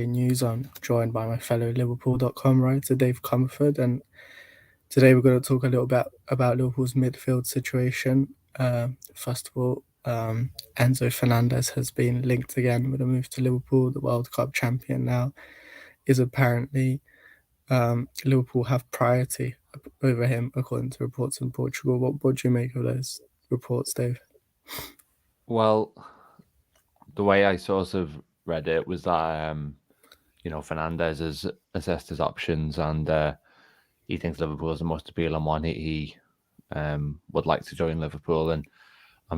News. I'm joined by my fellow Liverpool.com writer, Dave Comerford, and today we're going to talk a little bit about Liverpool's midfield situation. First of all, Enzo Fernandez has been linked again with a move to Liverpool. The World Cup champion now is apparently Liverpool have priority over him, according to reports in Portugal. What do you make of those reports, Dave? Well, the way I sort of read it was that Fernandez has assessed his options and he thinks Liverpool is the most appealing one. He would like to join Liverpool, and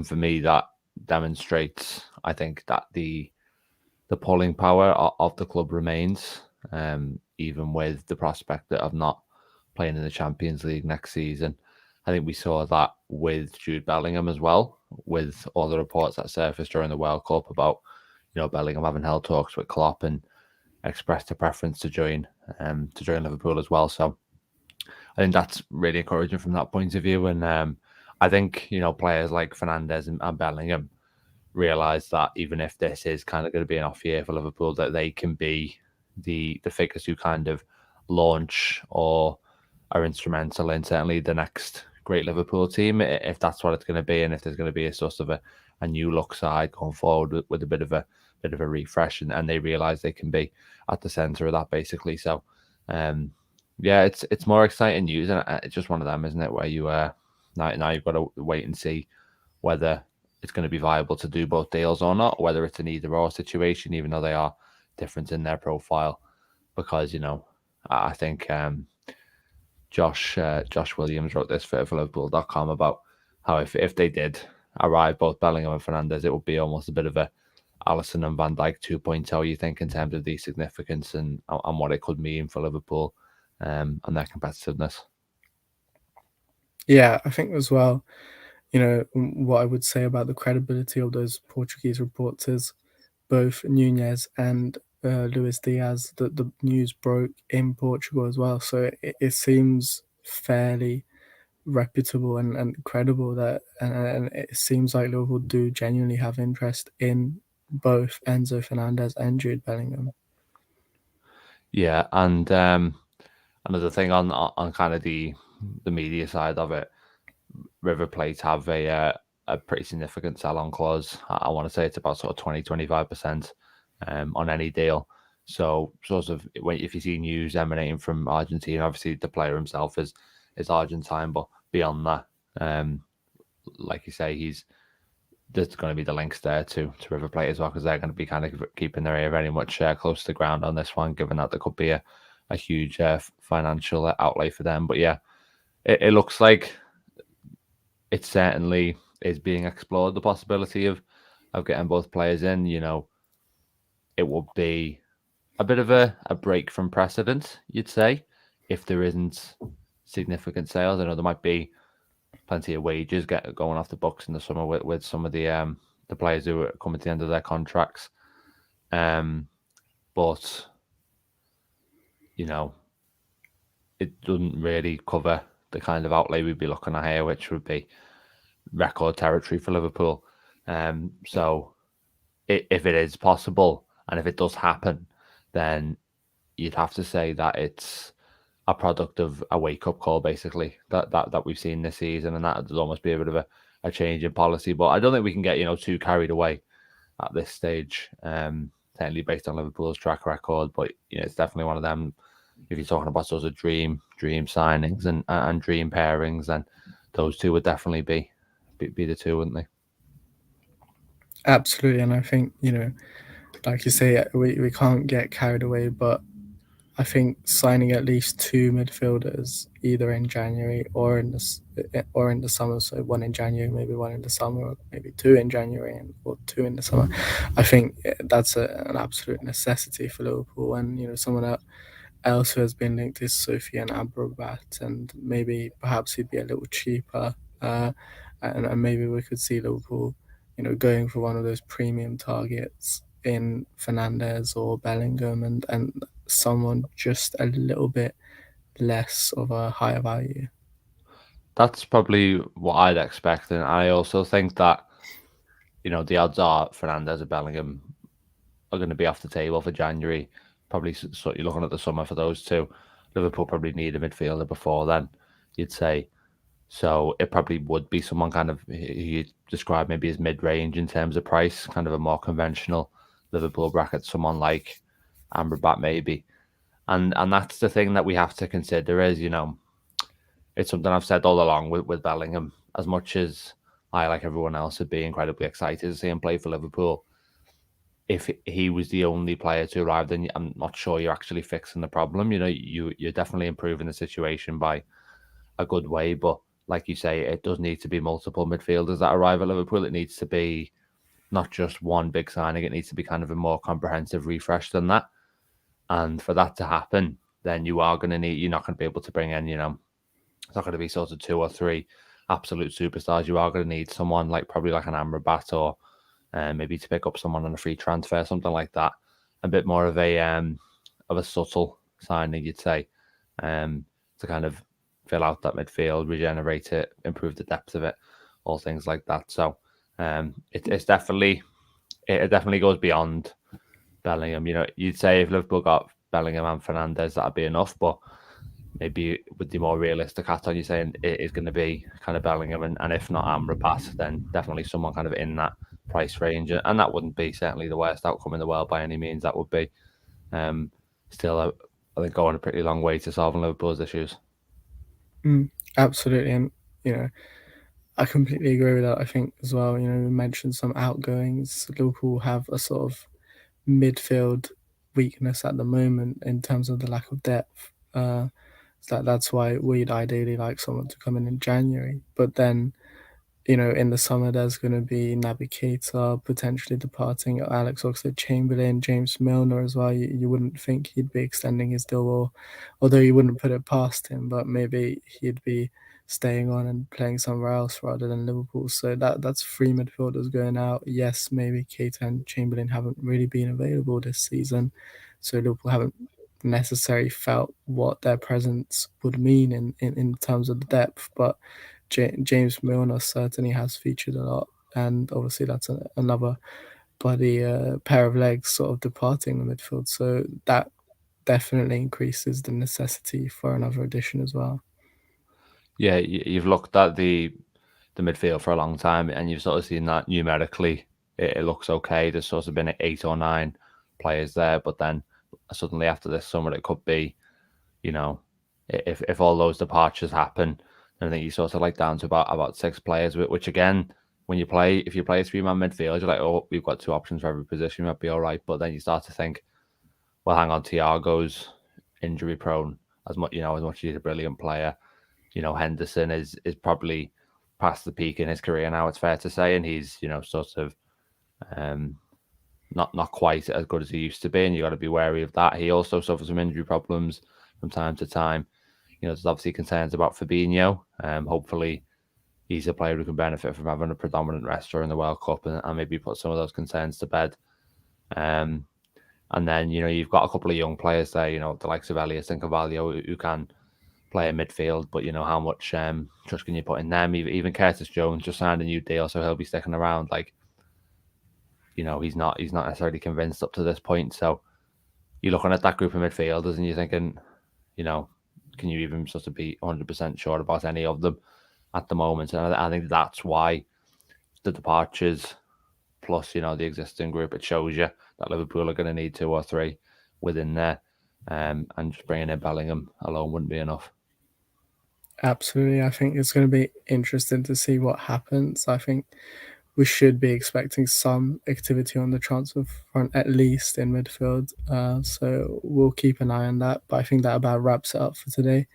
for me that demonstrates, I think, that the pulling power of the club remains, even with the prospect of not playing in the Champions League next season. I think we saw that with Jude Bellingham as well, with all the reports that surfaced during the World Cup about, Bellingham having held talks with Klopp and expressed a preference to join Liverpool as well. So I think that's really encouraging from that point of view. And I think, players like Fernandez and Bellingham realise that even if this is kind of going to be an off year for Liverpool, that they can be the figures who kind of launch or are instrumental in certainly the next great Liverpool team, if that's what it's going to be, and if there's going to be a sort of a new look side going forward with a bit of a refresh, and they realise they can be at the centre of that basically. So it's more exciting news, and it's just one of them, isn't it, where you now you've got to wait and see whether it's going to be viable to do both deals or not, whether it's an either or situation, even though they are different in their profile. Because I think Josh Williams wrote this for Liverpool.com about how if they did arrive, both Bellingham and Fernandez, it would be almost a bit of a Alisson and Van Dijk 2.0, you think, in terms of the significance and what it could mean for Liverpool and their competitiveness. Yeah, I think as well, what I would say about the credibility of those Portuguese reports is both Nunez and Luis Diaz, that the news broke in Portugal as well. So it seems fairly reputable and credible and it seems like Liverpool do genuinely have interest in both Enzo Fernandez and Jude Bellingham. Yeah, and another thing on kind of the media side of it, River Plate have a pretty significant sell-on clause. I want to say it's about sort of 20-25% on any deal. So sort of if you see news emanating from Argentina, obviously the player himself is Argentine, but beyond that, like you say, there's going to be the links there to River Plate as well, because they're going to be kind of keeping their ear very much close to the ground on this one, given that there could be a huge financial outlay for them. But yeah, it looks like it certainly is being explored, the possibility of getting both players in. It would be a bit of a break from precedent, you'd say, if there isn't significant sales. I know there might be plenty of wages going off the books in the summer with some of the players who are coming to the end of their contracts. But it doesn't really cover the kind of outlay we'd be looking at here, which would be record territory for Liverpool. So if it is possible, and if it does happen, then you'd have to say that it's a product of a wake-up call, basically, that we've seen this season, and that would almost be a bit of a change in policy. But I don't think we can get too carried away at this stage, certainly based on Liverpool's track record. But it's definitely one of them. If you're talking about sort of dream signings and dream pairings, then those two would definitely be the two, wouldn't they? Absolutely, and I think like you say, we can't get carried away, but I think signing at least two midfielders, either in January or in the summer, so one in January, maybe one in the summer, or maybe two in January or two in the summer, I think that's an absolute necessity for Liverpool. And someone else who has been linked is Sofyan Amrabat, and maybe perhaps he'd be a little cheaper, and maybe we could see Liverpool, going for one of those premium targets in Fernandez or Bellingham, and someone just a little bit less of a higher value. That's probably what I'd expect, and I also think that the odds are Fernandez and Bellingham are going to be off the table for January, probably sort of looking at the summer for those two. Liverpool probably need a midfielder before then, you'd say. So it probably would be someone kind of you describe maybe as mid-range in terms of price, kind of a more conventional Liverpool bracket, someone like Amrabat maybe. And that's the thing that we have to consider is, it's something I've said all along with Bellingham. As much as I, like everyone else, would be incredibly excited to see him play for Liverpool, if he was the only player to arrive, then I'm not sure you're actually fixing the problem. You're definitely improving the situation by a good way, but like you say, it does need to be multiple midfielders that arrive at Liverpool. It needs to be not just one big signing. It needs to be kind of a more comprehensive refresh than that. And for that to happen, then you're not going to be able to bring in, it's not going to be sort of 2 or 3 absolute superstars. You are going to need someone probably like an Amrabat or maybe to pick up someone on a free transfer, something like that. A bit more of a subtle signing, you'd say, to kind of fill out that midfield, regenerate it, improve the depth of it, all things like that. So it definitely goes beyond Bellingham. You'd say if Liverpool got Bellingham and Fernandez, that'd be enough. But maybe with the more realistic hat on, you're saying it is going to be kind of Bellingham, and if not Amrabat, then definitely someone kind of in that price range. And that wouldn't be certainly the worst outcome in the world by any means. That would be still, I think, going a pretty long way to solving Liverpool's issues. Absolutely, and I completely agree with that. I think as well, we mentioned some outgoings. Liverpool have a sort of midfield weakness at the moment in terms of the lack of depth. So that's why we'd ideally like someone to come in January. But then, in the summer, there's going to be Naby Keita potentially departing, Alex Oxlade-Chamberlain, James Milner as well. You wouldn't think he'd be extending his deal, although you wouldn't put it past him, but maybe he'd be staying on and playing somewhere else rather than Liverpool. So that's 3 midfielders going out. Yes, maybe Keita and Chamberlain haven't really been available this season, so Liverpool haven't necessarily felt what their presence would mean in terms of the depth, but James Milner certainly has featured a lot, and obviously that's another bloody pair of legs sort of departing the midfield, so that definitely increases the necessity for another addition as well. Yeah, you've looked at the midfield for a long time, and you've sort of seen that numerically it looks okay. There's sort of been 8 or 9 players there, but then suddenly after this summer, it could be, if all those departures happen, then I think you sort of down to about 6 players, which again, if you play a 3-man midfield, you're like, oh, we've got 2 options for every position, might be all right. But then you start to think, well, hang on, Thiago's injury prone as much as he's a brilliant player. Henderson is probably past the peak in his career now, it's fair to say, and he's sort of not quite as good as he used to be, and you got to be wary of that. He also suffers from injury problems from time to time. There's obviously concerns about Fabinho. Hopefully he's a player who can benefit from having a predominant rest during the World Cup and maybe put some of those concerns to bed. And then you've got a couple of young players there, the likes of Elias and Carvalho who can play in midfield, but how much trust can you put in them? Even Curtis Jones just signed a new deal, so he'll be sticking around. He's not necessarily convinced up to this point. So you're looking at that group of midfielders and you're thinking, can you even sort of be 100% sure about any of them at the moment? And I think that's why the departures plus the existing group, it shows you that Liverpool are going to need 2 or 3 within there, and just bringing in Bellingham alone wouldn't be enough. Absolutely. I think it's going to be interesting to see what happens. I think we should be expecting some activity on the transfer front, at least in midfield. So we'll keep an eye on that. But I think that about wraps it up for today.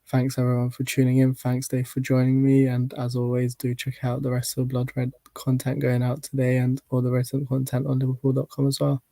Thanks everyone for tuning in. Thanks Dave for joining me. And as always, do check out the rest of the Blood Red content going out today and all the recent content on Liverpool.com as well.